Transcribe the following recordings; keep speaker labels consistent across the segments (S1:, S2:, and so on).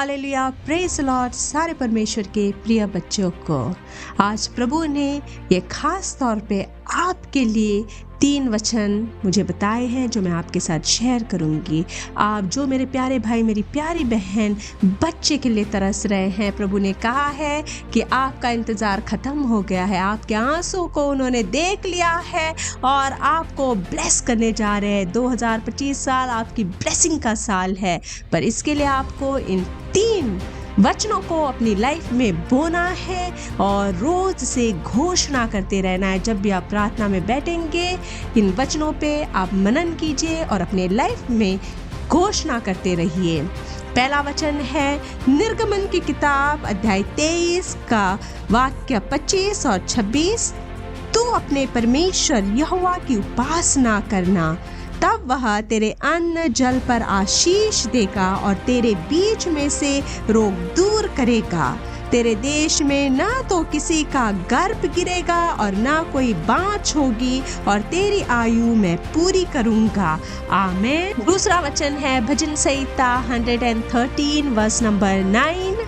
S1: Hallelujah, praise Lord. सारे परमेश्वर के प्रिय बच्चों को आज प्रभु ने ये खास तौर पे आपके लिए 3 वचन मुझे बताए हैं जो मैं आपके साथ शेयर करूंगी। आप जो मेरे प्यारे भाई, मेरी प्यारी बहन बच्चे के लिए तरस रहे हैं, प्रभु ने कहा है कि आपका इंतज़ार ख़त्म हो गया है, आपके आंसू को उन्होंने देख लिया है और आपको ब्लेस करने जा रहे हैं। 2025 साल आपकी ब्लेसिंग का साल है, पर इसके लिए आपको इन 3 वचनों को अपनी लाइफ में बोना है और रोज से घोषणा करते रहना है। जब भी आप प्रार्थना में बैठेंगे, इन वचनों पे आप मनन कीजिए और अपने लाइफ में घोषणा करते रहिए। पहला वचन है निर्गमन की किताब अध्याय 23 का वाक्य 25 और 26। तू अपने परमेश्वर यहोवा की उपासना करना, तब वह तेरे अन्न जल पर आशीष देगा और तेरे बीच में से रोग दूर करेगा। तेरे देश में ना तो किसी का गर्भ गिरेगा और ना कोई बाँझ होगी, और तेरी आयु मैं पूरी करूँगा। आमीन। दूसरा वचन है भजन संहिता 113 वर्स नंबर 9।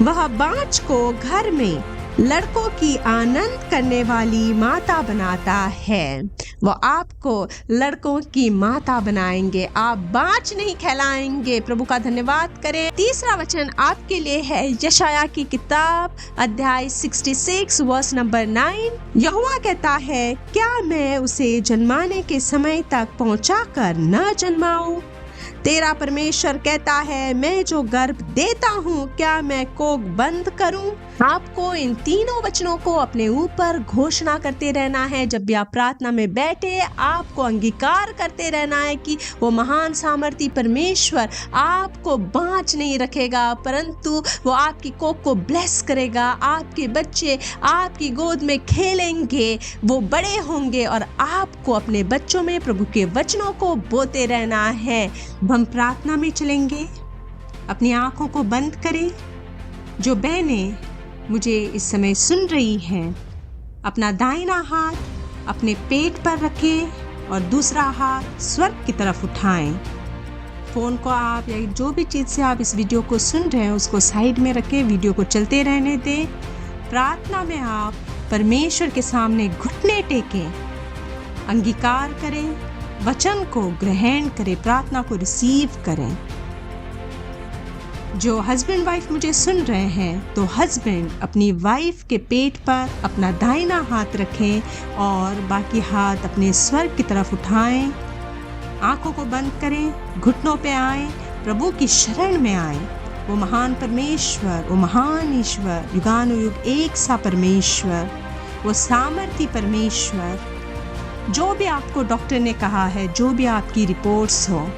S1: वह बाँझ को घर में लड़कों की आनंद करने वाली माता बनाता है। वो आपको लड़कों की माता बनाएंगे, आप बाँझ नहीं कहलाएंगे। प्रभु का धन्यवाद करें। तीसरा वचन आपके लिए है यशाया की किताब अध्याय 66 वर्स नंबर 9। यहोवा कहता है, क्या मैं उसे जन्माने के समय तक पहुंचा कर न जन्माऊं? तेरा परमेश्वर कहता है, मैं जो गर्भ देता हूँ, क्या मैं कोख बंद करूँ? आपको इन तीनों वचनों को अपने ऊपर घोषणा करते रहना है। जब भी आप प्रार्थना में बैठे, आपको अंगीकार करते रहना है कि वो महान सामर्थी परमेश्वर आपको बाँझ नहीं रखेगा, परंतु वो आपकी कोख को ब्लेस करेगा। आपके बच्चे आपकी गोद में खेलेंगे, वो बड़े होंगे और आपको अपने बच्चों में प्रभु के वचनों को बोते रहना है। हम प्रार्थना में चलेंगे, अपनी आंखों को बंद करें। जो बहनें मुझे इस समय सुन रही हैं, अपना दाहिना हाथ अपने पेट पर रखें और दूसरा हाथ स्वर्ग की तरफ उठाएं। फ़ोन को आप या जो भी चीज़ से आप इस वीडियो को सुन रहे हैं उसको साइड में रखें, वीडियो को चलते रहने दें। प्रार्थना में आप परमेश्वर के सामने घुटने टेकें, अंगीकार करें, वचन को ग्रहण करें, प्रार्थना को रिसीव करें। जो हस्बैंड वाइफ मुझे सुन रहे हैं, तो हस्बैंड अपनी वाइफ के पेट पर अपना दाहिना हाथ रखें और बाकी हाथ अपने स्वर्ग की तरफ उठाएं। आंखों को बंद करें, घुटनों पे आएं, प्रभु की शरण में आएं। वो महान परमेश्वर, वो महान ईश्वर, युगानुयुग एक सा परमेश्वर, वो सामर्थी परमेश्वर, जो भी आपको डॉक्टर ने कहा है, जो भी आपकी रिपोर्ट्स हो,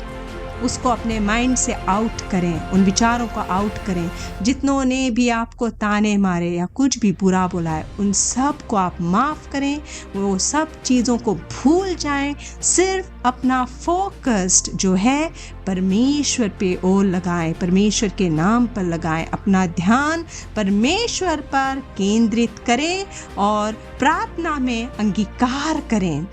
S1: उसको अपने माइंड से आउट करें, उन विचारों को आउट करें। जितनों ने भी आपको ताने मारे या कुछ भी बुरा बोला है, उन सब को आप माफ़ करें, वो सब चीज़ों को भूल जाएं। सिर्फ अपना फोकस्ड जो है परमेश्वर पे ओर लगाएं, परमेश्वर के नाम पर लगाएं। अपना ध्यान परमेश्वर पर केंद्रित करें और प्रार्थना में अंगीकार करें।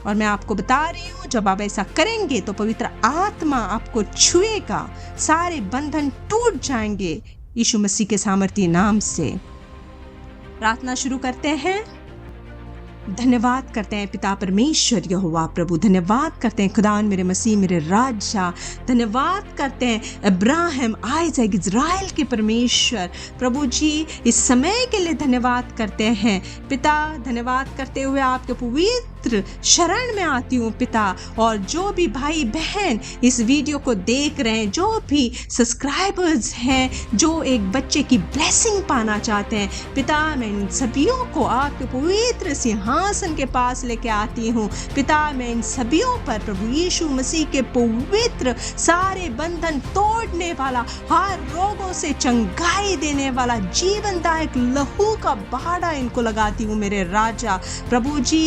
S1: और मैं आपको बता रही हूँ, जब आप ऐसा करेंगे तो पवित्र आत्मा आपको छुएगा, सारे बंधन टूट जाएंगे यीशु मसीह के सामर्थी नाम से। प्रार्थना शुरू करते हैं। धन्यवाद करते हैं पिता परमेश्वर यहोवा प्रभु, धन्यवाद करते हैं खुदावन मेरे मसीह मेरे राजा, धन्यवाद करते हैं अब्राहम आइज़ैक इज़राइल के परमेश्वर प्रभु जी, इस समय के लिए धन्यवाद करते हैं पिता। धन्यवाद करते हुए आपके पवित्र शरण में आती हूँ पिता, और जो भी भाई बहन इस वीडियो को देख रहे हैं, जो भी सब्सक्राइबर्स हैं, जो एक बच्चे की ब्लेसिंग पाना चाहते हैं पिता, मैं इन सभियों को आपके पवित्र सिंहासन के पास लेके आती हूँ पिता। मैं इन सभियों पर प्रभु यीशु मसीह के पवित्र सारे बंधन तोड़ने वाला, हर रोगों से चंगाई देने वाला जीवनदायक लहू का बाड़ा इनको लगाती हूँ मेरे राजा प्रभु जी।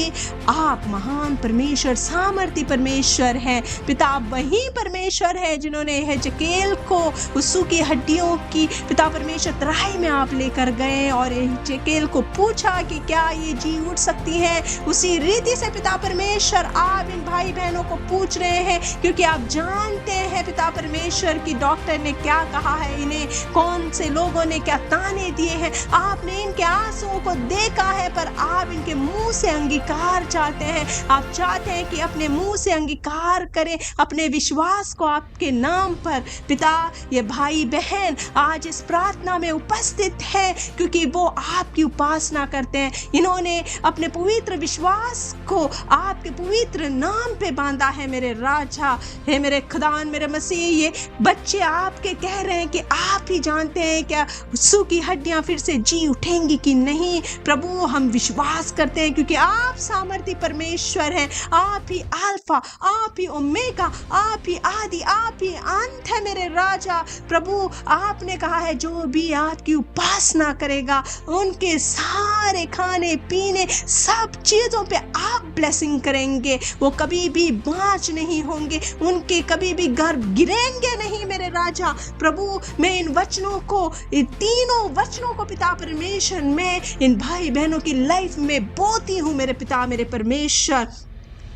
S1: आप महान परमेश्वर, सामर्थी परमेश्वर हैं पिता। आप वही परमेश्वर है जिन्होंने हेजकेल को उस सूखी हड्डियों की पिता परमेश्वर तराई में आप लेकर गए और हेजकेल को पूछा कि क्या ये जी उठ सकती है। उसी रीति से पिता परमेश्वर आप इन भाई बहनों को पूछ रहे हैं, क्योंकि आप जानते हैं पिता परमेश्वर की डॉक्टर ने क्या कहा है, इन्हें कौन से लोगों ने क्या ताने दिए हैं। आपने इनके आंसुओं को देखा है, पर आप इनके मुंह से अंगीकार चाहते हैं। आप चाहते हैं कि अपने मुंह से अंगीकार करें अपने विश्वास को आपके नाम पर। पिता, ये भाई बहन आज इस प्रार्थना में उपस्थित है क्योंकि वो आपकी उपासना करते हैं। इन्होंने अपने पवित्र विश्वास को आपके पवित्र नाम पे बांधा है मेरे राजा। हे मेरे खुदावन, मेरे मसीह, ये बच्चे आपके कह रहे हैं कि आप ही जानते हैं क्या सूखी हड्डियां फिर से जी उठेंगी कि नहीं। प्रभु, हम विश्वास करते हैं क्योंकि आप सामर्थी परमेश्वर हैं। आप ही अल्फा, आप ही ओमेगा, आप ही आदि, आप ही अंत है मेरे राजा। प्रभु, आपने कहा है जो भी आपकी उपासना करेगा उनके सारे खाने पीने सब चीजों पे आप ब्लेसिंग करेंगे। वो कभी भी बाँच नहीं होंगे, उनके कभी भी गर्भ गिरेंगे नहीं मेरे राजा। प्रभु, मैं इन वचनों को, इन तीनों वचनों को पिता परमेश्वर मैं इन भाई बहनों की लाइफ में बोती हूँ मेरे पिता, मेरे परमेश्वर।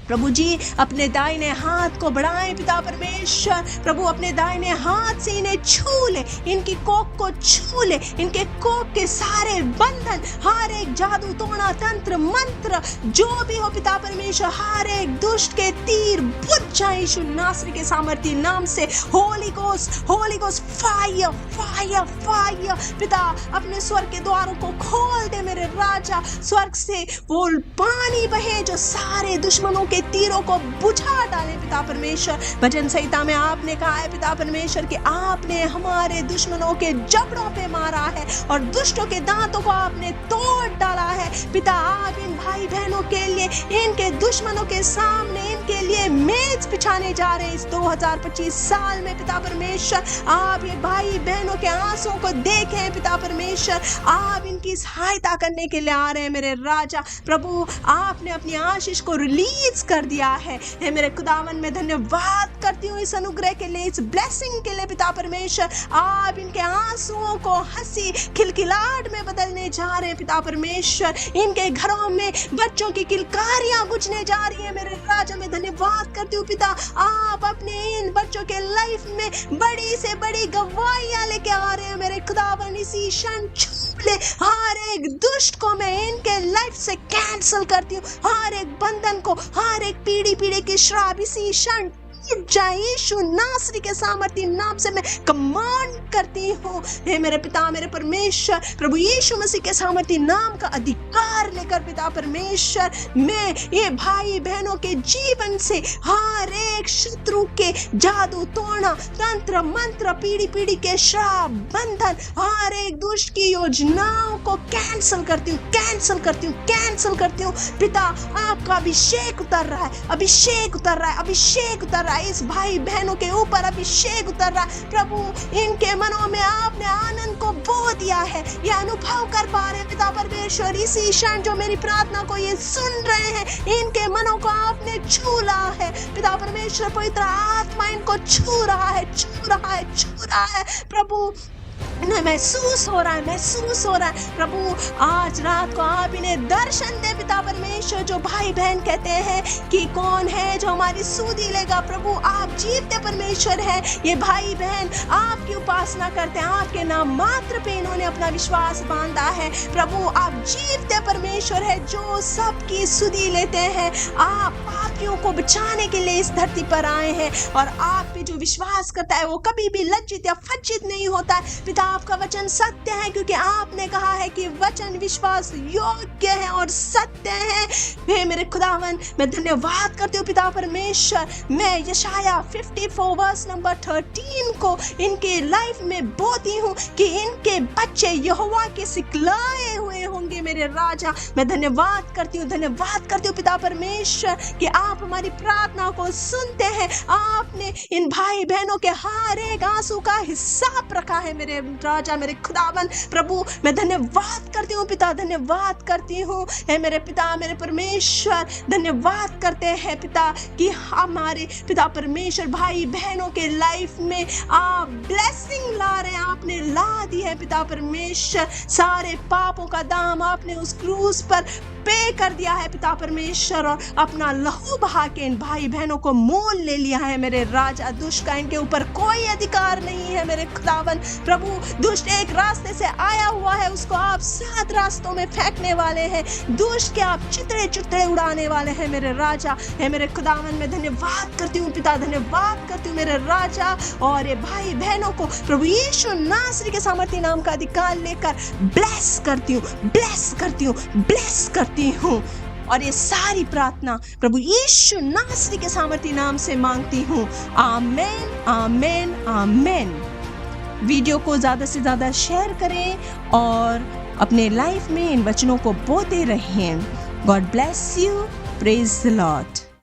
S1: प्रभु जी, अपने दाहिने हाथ को बढ़ाएं पिता परमेश्वर। प्रभु, अपने दाहिने हाथ से इन्हें छू ले, इनकी कोख को छू ले, इनके कोख के सारे बंधन, हर एक जादू टोना तंत्र मंत्र जो भी हो पिता परमेश्वर, हर एक दुष्ट के तीर बुझ जाए यीशु नासरी के सामर्थी नाम से। Holi ghost fire fire fire. पिता, अपने स्वर्ग के द्वारों को खोल दे मेरे राजा। स्वर्ग से वो पानी बहे जो सारे दुश्मनों के तीरों को बुझा डाले पिता परमेश्वर। भजन संहिता में आपने कहा है पिता परमेश्वर कि आपने हमारे दुश्मनों के जबड़ों पे मारा है और दुष्टों के दांतों को आपने तोड़ डाला है। पिता, आप इन भाई बहनों के लिए, इनके दुश्मनों के सामने इनके लिए मेज बिछाने जा रहे हैं इस 2025 साल में पिता परमेश्वर। आप ये भाई बहनों के आंसुओं को देखें पिता परमेश्वर। आप इनकी सहायता करने के लिए आ रहे हैं मेरे राजा। प्रभु, आपने अपनी आशीष को रिलीज कर दिया है। हे मेरे खुदावन, मैं धन्यवाद करती हूँ इस अनुग्रह के लिए, इस ब्लेसिंग के लिए पिता परमेश्वर। आप इनके आंसुओं को हंसी खिलखिलाहट में बदलने जा रहे हैं पिता परमेश्वर। इनके घरों में बच्चों की किलकारियां गुजने जा रही है मेरे राजा। मैं धन्यवाद करती हूँ पिता, आप अपने इन बच्चों के लाइफ में बड़ी से बड़ी गवाहियां लेके आ रहे हैं मेरे खुदावन। इसी क्षण ले हर एक दुष्ट को मैं इनके लाइफ से कैंसिल करती हूँ, हर एक बंधन को, हर एक पीढ़ी की श्राप इसी क्षण यीशु नासरी के सामर्थी नाम से मैं कमांड करती हूँ। हे मेरे पिता, मेरे परमेश्वर, प्रभु यीशु मसीह के सामर्थी नाम का अधिकार लेकर पिता परमेश्वर, मैं ये भाई बहनों के जीवन से हर एक शत्रु के जादू टोना तंत्र मंत्र पीढ़ी के श्राप बंधन, हर एक दुष्ट की योजनाओं को कैंसिल करती हूँ, कैंसिल करती हूँ, कैंसिल करती हूँ। पिता, आपका अभिषेक उतर रहा है, अभिषेक उतर रहा है, अभिषेक उतर रहा है इस भाई बहनों के ऊपर, अभिषेक उतर रहा है। प्रभु, इनके मनों में आपने आनंद को बो दिया है, ये अनुभव कर पा रहे हैं पिता परमेश्वर। इसी क्षण जो मेरी प्रार्थना को ये सुन रहे हैं, इनके मनों को आपने छू रहा है पिता परमेश्वर। पवित्र आत्मा इनको छू रहा है, छू रहा है, छू रहा है। प्रभु, महसूस हो रहा है, महसूस हो रहा है। प्रभु, आज रात को आप इन्हें दर्शन दे पिता परमेश्वर। जो भाई बहन कहते हैं कि कौन है जो हमारी सूधी लेगा, प्रभु आप जीवते परमेश्वर है। ये भाई बहन आपकी उपासना करते हैं, आपके नाम मात्र पे इन्होंने अपना विश्वास बांधा है। प्रभु, आप जीवते परमेश्वर है जो सबकी सुधी लेते हैं। आप पापियों को बचाने के लिए इस धरती पर आए हैं और आप पे जो विश्वास करता है वो कभी भी लज्जित या फज्जित नहीं होता है। पिता, आपका वचन सत्य है क्योंकि आपने कहा है कि वचन विश्वास योग्य है और सत्य है। हे मेरे खुदावन, मैं धन्यवाद करती हूँ पिता परमेश्वर। मैं यशाया 54 वर्स नंबर 13 को इनके लाइफ में बोती हूँ कि इनके बच्चे यहोवा के सिखलाए हुए होंगे मेरे राजा। मैं धन्यवाद करती हूँ, धन्यवाद करती हूँ पिता परमेश्वर कि आप हमारी प्रार्थना को सुनते हैं। आपने इन भाई बहनों के हर एक आंसू का हिसाब रखा है मेरे राजा, मेरे खुदावन प्रभु, मैं धन्यवाद करती हूँ पिता, धन्यवाद करती हूँ हे मेरे पिता, मेरे परमेश्वर, धन्यवाद करते हैं पिता कि हमारे पिता परमेश्वर भाई बहनों के लाइफ में आप ब्लेसिंग ला रहे हैं, आपने ला दी है पिता परमेश्वर। सारे पापों का दाम आपने उस क्रूस पर पे कर दिया है पिता परमेश्वर, और अपना लहू बहा के इन भाई बहनों को मोल ले लिया है मेरे राजा। दुष्ट का इनके ऊपर कोई अधिकार नहीं है मेरे खुदावन प्रभु। दुष्ट एक रास्ते से आया हुआ है, उसको आप 7 रास्तों में फेंकने वाले हैं। दुष्ट के आप चितड़े चितड़े उड़ाने वाले हैं मेरे राजा। है मेरे खुदावन, मैं धन्यवाद करती हूँ पिता, धन्यवाद करती हूँ मेरे राजा। और ये भाई बहनों को प्रभु यीशु नासरी के सामर्थी नाम का अधिकार लेकर ब्लेस करती हूँ, ब्लेस करती हूँ, ब्लेस करती हूँ। और ये सारी प्रार्थना प्रभु यीशु नासरी के सामर्थी नाम से मांगती हूँ। आमेन, आमेन, आमेन। वीडियो को ज़्यादा से ज़्यादा शेयर करें और अपने लाइफ में इन वचनों को बोते रहें। God bless you, praise the Lord.